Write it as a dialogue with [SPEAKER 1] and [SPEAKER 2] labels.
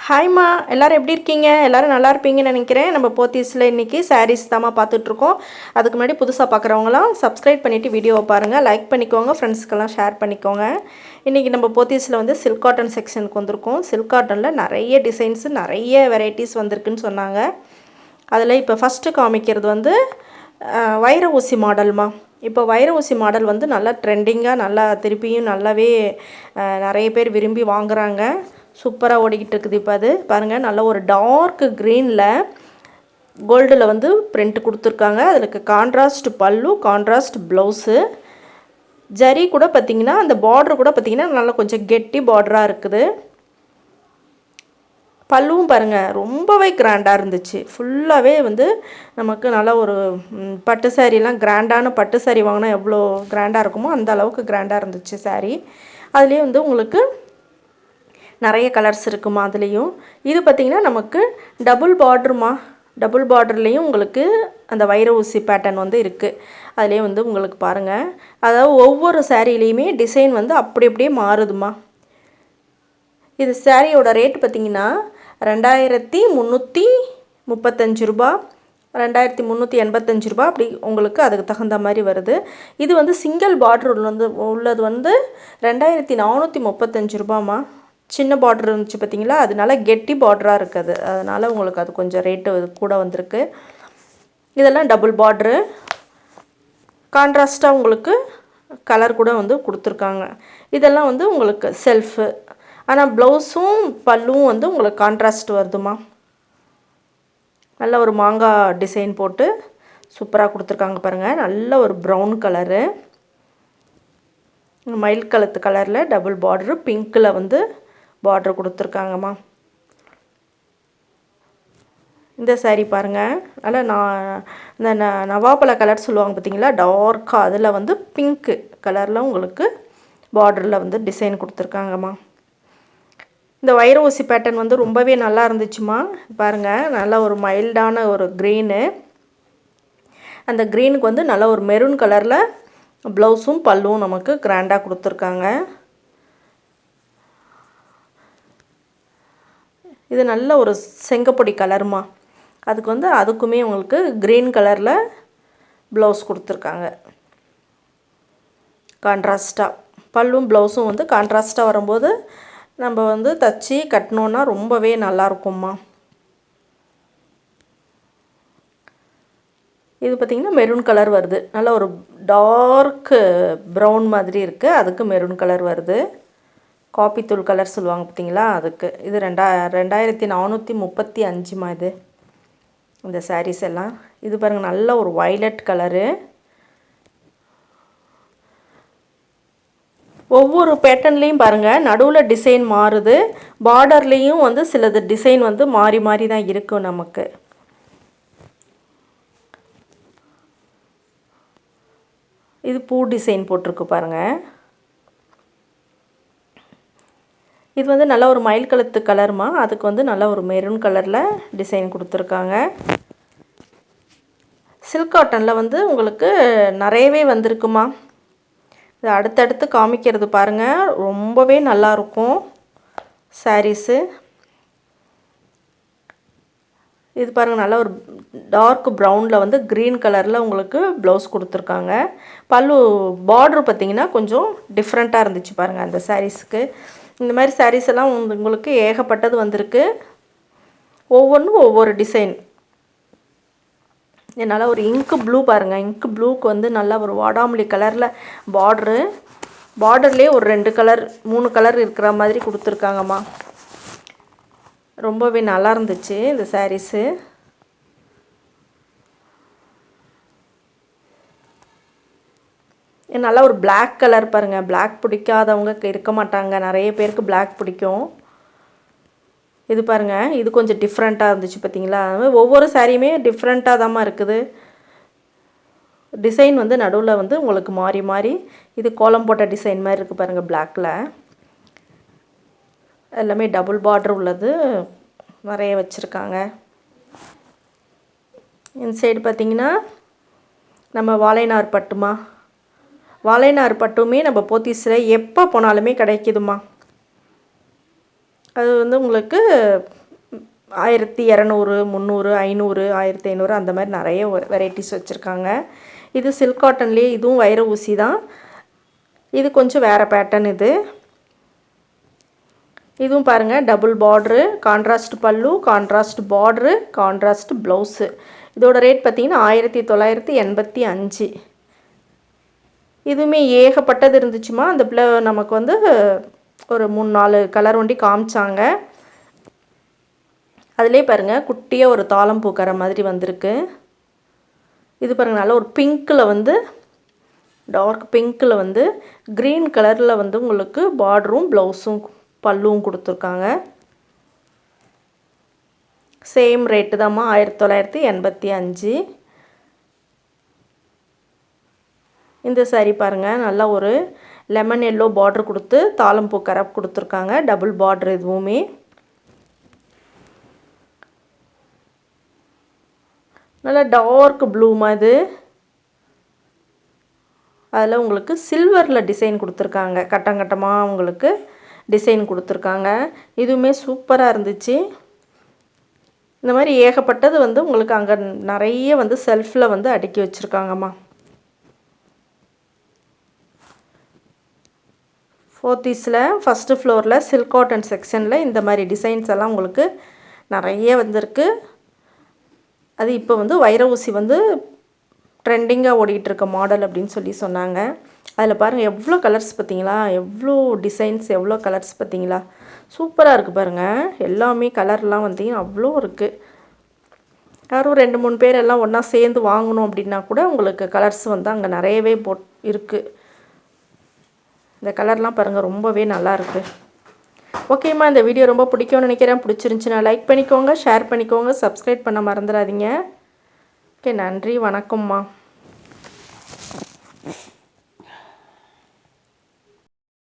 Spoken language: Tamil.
[SPEAKER 1] ஹாய்மா, எல்லோரும் எப்படி இருக்கீங்க? எல்லோரும் நல்லா இருப்பீங்கன்னு நினைக்கிறேன். நம்ம போத்தீஸில் இன்றைக்கி சாரீஸ் தாம்மா பார்த்துட்ருக்கோம். அதுக்கு முன்னாடி புதுசாக பார்க்குறவங்களாம் சப்ஸ்கிரைப் பண்ணிவிட்டு வீடியோவை பாருங்கள், லைக் பண்ணிக்கோங்க, ஃப்ரெண்ட்ஸ்க்கெல்லாம் ஷேர் பண்ணிக்கோங்க. இன்றைக்கி நம்ம போத்தீஸில் வந்து சில்க் காட்டன் செக்ஷனுக்கு வந்திருக்கோம். சில்க் காட்டனில் நிறைய டிசைன்ஸு, நிறைய வெரைட்டிஸ் வந்திருக்குன்னு சொன்னாங்க. அதில் இப்போ ஃபஸ்ட்டு காமிக்கிறது வந்து வைர ஊசி மாடல்மா. இப்போ வைர ஊசி மாடல் வந்து நல்லா ட்ரெண்டிங்காக, நல்லா திருப்பியும் நல்லாவே நிறைய பேர் விரும்பி வாங்குகிறாங்க. சூப்பராக ஓடிக்கிட்டு இருக்குது. இப்போ அது பாருங்கள், நல்ல ஒரு டார்க் க்ரீனில் கோல்டில் வந்து பிரிண்ட் கொடுத்துருக்காங்க. அதுக்கு கான்ட்ராஸ்ட் பல்லு, கான்ட்ராஸ்ட் ப்ளவுஸு. ஜரி கூட பார்த்திங்கன்னா, அந்த பார்டர் கூட பார்த்திங்கன்னா நல்லா கொஞ்சம் கெட்டி பார்டராக இருக்குது. பல்லுவும் பாருங்கள் ரொம்பவே கிராண்டாக இருந்துச்சு. ஃபுல்லாகவே வந்து நமக்கு நல்லா ஒரு பட்டு சாரீலாம், கிராண்டான பட்டு சாரீ வாங்கினா எவ்வளோ கிராண்டாக இருக்குமோ அந்த அளவுக்கு கிராண்டாக இருந்துச்சு சாரீ. அதுலேயே வந்து உங்களுக்கு நிறைய கலர்ஸ் இருக்குமா அதுலேயும். இது பார்த்திங்கன்னா நமக்கு டபுள் பார்டருமா. டபுள் பார்டர்லேயும் உங்களுக்கு அந்த வைர ஊசி பேட்டர்ன் வந்து இருக்குது. அதுலேயே வந்து உங்களுக்கு பாருங்கள், அதாவது ஒவ்வொரு சாரீலேயுமே டிசைன் வந்து அப்படி அப்படியே மாறுதுமா. இது சாரியோட ரேட் பார்த்திங்கன்னா 2335 ரூபா, 2385 ரூபா, அப்படி உங்களுக்கு அதுக்கு தகுந்த மாதிரி வருது. இது வந்து சிங்கிள் பார்டர் உள்ளது வந்து 2435 ரூபாம்மா. சின்ன பார்டர் இருந்துச்சு பார்த்திங்களா, அதனால கெட்டி பார்டராக இருக்குது. அதனால் உங்களுக்கு அது கொஞ்சம் ரேட்டு கூட வந்திருக்கு. இதெல்லாம் டபுள் பார்ட்ரு, கான்ட்ராஸ்ட்டாக உங்களுக்கு கலர் கூட வந்து கொடுத்துருக்காங்க. இதெல்லாம் வந்து உங்களுக்கு செல்ஃபு. ஆனால் ப்ளவுஸும் பல்லுவும் வந்து உங்களுக்கு கான்ட்ராஸ்ட் வருதுமா. நல்ல ஒரு மாங்காய் டிசைன் போட்டு சூப்பராக கொடுத்துருக்காங்க பாருங்கள். நல்ல ஒரு ப்ரௌன் கலரு, மயில் கழுத்து கலரில் டபுள் பார்டரு, பிங்க்கில் வந்து பார்டர் கொடுத்துருக்காங்கம்மா. இந்த சாரீ பாருங்கள், நல்லா இந்த நவாப்பழ கலர் சொல்லுவாங்க பார்த்திங்களா, டார்க்காக, அதில் வந்து பிங்க்கு கலரில் உங்களுக்கு பார்டரில் வந்து டிசைன் கொடுத்துருக்காங்கம்மா. இந்த வைர ஊசி பேட்டர்ன் வந்து ரொம்பவே நல்லா இருந்துச்சுமா. பாருங்கள், நல்ல ஒரு மைல்டான ஒரு க்ரீனு. அந்த க்ரீனுக்கு வந்து நல்ல ஒரு மெரூன் கலரில் ப்ளவுஸும் பல்லுவும் நமக்கு கிராண்டாக கொடுத்துருக்காங்க. இது நல்ல ஒரு செங்கப்பொடி கலருமா. அதுக்கு வந்து அதுக்குமே உங்களுக்கு க்ரீன் கலரில் ப்ளவுஸ் கொடுத்துருக்காங்க. கான்ட்ராஸ்ட்டாக பல்லும் ப்ளவுஸும் வந்து கான்ட்ராஸ்ட்டாக வரும்போது நம்ம வந்து தச்சு கட்டினோன்னா ரொம்பவே நல்லாயிருக்கும்மா. இது பார்த்திங்கன்னா மெரூன் கலர் வருது. நல்ல ஒரு டார்க்கு ப்ரௌன் மாதிரி இருக்குது, அதுக்கு மெரூன் கலர் வருது. காப்பி தூள் கலர் சொல்லுவாங்க பார்த்திங்களா, அதுக்கு. இது 2435மா இது, இந்த சாரீஸ் எல்லாம். இது பாருங்கள், நல்ல ஒரு வயலட் கலரு. ஒவ்வொரு பேட்டர்ன்லேயும் பாருங்கள் நடுவில் டிசைன் மாறுது. பார்டர்லேயும் வந்து சிலது டிசைன் வந்து மாறி மாறி தான் இருக்கும் நமக்கு. இது பூ டிசைன் போட்டிருக்கு பாருங்கள். இது வந்து நல்ல ஒரு மயில் கழுத்து கலருமா. அதுக்கு வந்து நல்ல ஒரு மெரூன் கலரில் டிசைன் கொடுத்துருக்காங்க. சில்க் காட்டனில் வந்து உங்களுக்கு நிறையவே வந்திருக்குமா. இது அடுத்தடுத்து காமிக்கிறது பாருங்கள், ரொம்பவே நல்லாயிருக்கும் சாரீஸு. இது பாருங்கள், நல்ல ஒரு டார்க் ப்ரௌனில் வந்து க்ரீன் கலரில் உங்களுக்கு ப்ளவுஸ் கொடுத்துருக்காங்க. பல்லு பார்ட்ரு பார்த்திங்கன்னா கொஞ்சம் டிஃப்ரெண்ட்டாக இருந்துச்சு பாருங்கள் அந்த சாரீஸுக்கு. இந்த மாதிரி சாரீஸ் எல்லாம் உங்களுக்கு ஏகப்பட்டது வந்திருக்கு. ஒவ்வொன்றும் ஒவ்வொரு டிசைன். என்னால் ஒரு இங்கு ப்ளூ பாருங்கள், இங்கு ப்ளூக்கு வந்து நல்லா ஒரு வாடாமல்லி கலரில் பார்ட்ரு, பார்டர்லேயே ஒரு 2 கலர் 3 கலர் இருக்கிற மாதிரி கொடுத்துருக்காங்கம்மா. ரொம்பவே நல்லா இருந்துச்சு இந்த சாரீஸு. நல்லா ஒரு பிளாக் கலர் பாருங்கள். பிளாக் பிடிக்காதவங்க இருக்க மாட்டாங்க, நிறைய பேருக்கு பிளாக் பிடிக்கும். இது பாருங்கள், இது கொஞ்சம் டிஃப்ரெண்ட்டாக இருந்துச்சு பார்த்திங்களா. ஒவ்வொரு சாரியுமே டிஃப்ரெண்ட்டாக தாம்மா இருக்குது. டிசைன் வந்து நடுவில் வந்து உங்களுக்கு மாறி மாறி, இது கோலம் போட்ட டிசைன் மாதிரி இருக்குது பாருங்கள் பிளாக்கில். எல்லாமே டபுள் பார்டர் உள்ளது நிறைய வச்சுருக்காங்க. இந்த சைடு பார்த்திங்கன்னா நம்ம வாழைநார் பட்டுமா. வாழைநார் பட்டுமே நம்ம போத்தீஸில் எப்போ போனாலுமே கிடைக்குதுமா. அது வந்து உங்களுக்கு 1200, 300, 500, 1500 அந்த மாதிரி நிறைய வெரைட்டிஸ் வச்சுருக்காங்க. இது சில்க் காட்டன்லேயே இதுவும் வைர ஊசி தான். இது கொஞ்சம் வேறு பேட்டர்ன். இதுவும் பாருங்கள், டபுள் பார்ட்ரு, கான்ட்ராஸ்ட் பல்லு, கான்ட்ராஸ்ட் பார்ட்ரு, கான்ட்ராஸ்ட் ப்ளவுஸு. இதோட ரேட் பார்த்திங்கன்னா 1985. இதுவுமே ஏகப்பட்டது இருந்துச்சுமா. அந்த பிள்ளை நமக்கு வந்து ஒரு 3-4 கலர் ஒண்டி காமிச்சாங்க. அதிலே பாருங்கள், குட்டியாக ஒரு தாளம் பூக்கிற மாதிரி வந்திருக்கு. இது பாருங்கள், நல்ல ஒரு பிங்க்கில் வந்து, டார்க் பிங்க்கில் வந்து க்ரீன் கலரில் வந்து உங்களுக்கு பார்டரும் ப்ளவுஸும் பல்லுவும் கொடுத்துருக்காங்க. சேம் ரேட்டு தாம்மா, 1985. இந்த சாரீ பாருங்கள், நல்லா ஒரு லெமன் எல்லோ பார்ட்ரு கொடுத்து தாளம் பூ கரப் கொடுத்துருக்காங்க. டபுள் பார்ட்ரு. இதுவுமே நல்லா டார்க் ப்ளூமா. இது அதில் உங்களுக்கு சில்வரில் டிசைன் கொடுத்துருக்காங்க. கட்டமாக உங்களுக்கு டிசைன் கொடுத்துருக்காங்க. இதுவுமே சூப்பராக இருந்துச்சு. இந்த மாதிரி ஏகப்பட்டது வந்து உங்களுக்கு அங்கே நிறைய வந்து செல்ஃபில் வந்து அடுக்கி வச்சுருக்காங்கம்மா. போத்தீஸில் ஃபஸ்ட்டு ஃப்ளோரில் சில்க் காட்டன் செக்ஷனில் இந்த மாதிரி டிசைன்ஸ் எல்லாம் உங்களுக்கு நிறைய வந்திருக்கு. அது இப்போ வந்து வைர ஊசி வந்து ட்ரெண்டிங்காக ஓடிட்டுருக்க மாடல் அப்படின்னு சொன்னாங்க. அதில் பாருங்கள், எவ்வளோ கலர்ஸ் பார்த்தீங்களா, எவ்வளோ டிசைன்ஸ், எவ்வளோ கலர்ஸ் பார்த்தீங்களா, சூப்பராக இருக்குது பாருங்கள். எல்லாமே கலர்லாம் வந்தீங்கன்னா அவ்வளோ இருக்குது. யாரும் 2-3 பேர் எல்லாம் ஒன்றா சேர்ந்து வாங்கணும் அப்படின்னா கூட உங்களுக்கு கலர்ஸ் வந்து அங்கே நிறையவே இருக்குது. இந்த கலர்லாம் பாருங்கள், ரொம்பவே நல்லாயிருக்கு. ஓகேம்மா, இந்த வீடியோ ரொம்ப பிடிக்கும்னு நினைக்கிறேன். பிடிச்சிருந்துச்சுன்னா லைக் பண்ணிக்கோங்க, ஷேர் பண்ணிக்கோங்க, சப்ஸ்கிரைப் பண்ண மறந்துடாதீங்க. ஓகே, நன்றி, வணக்கம்மா.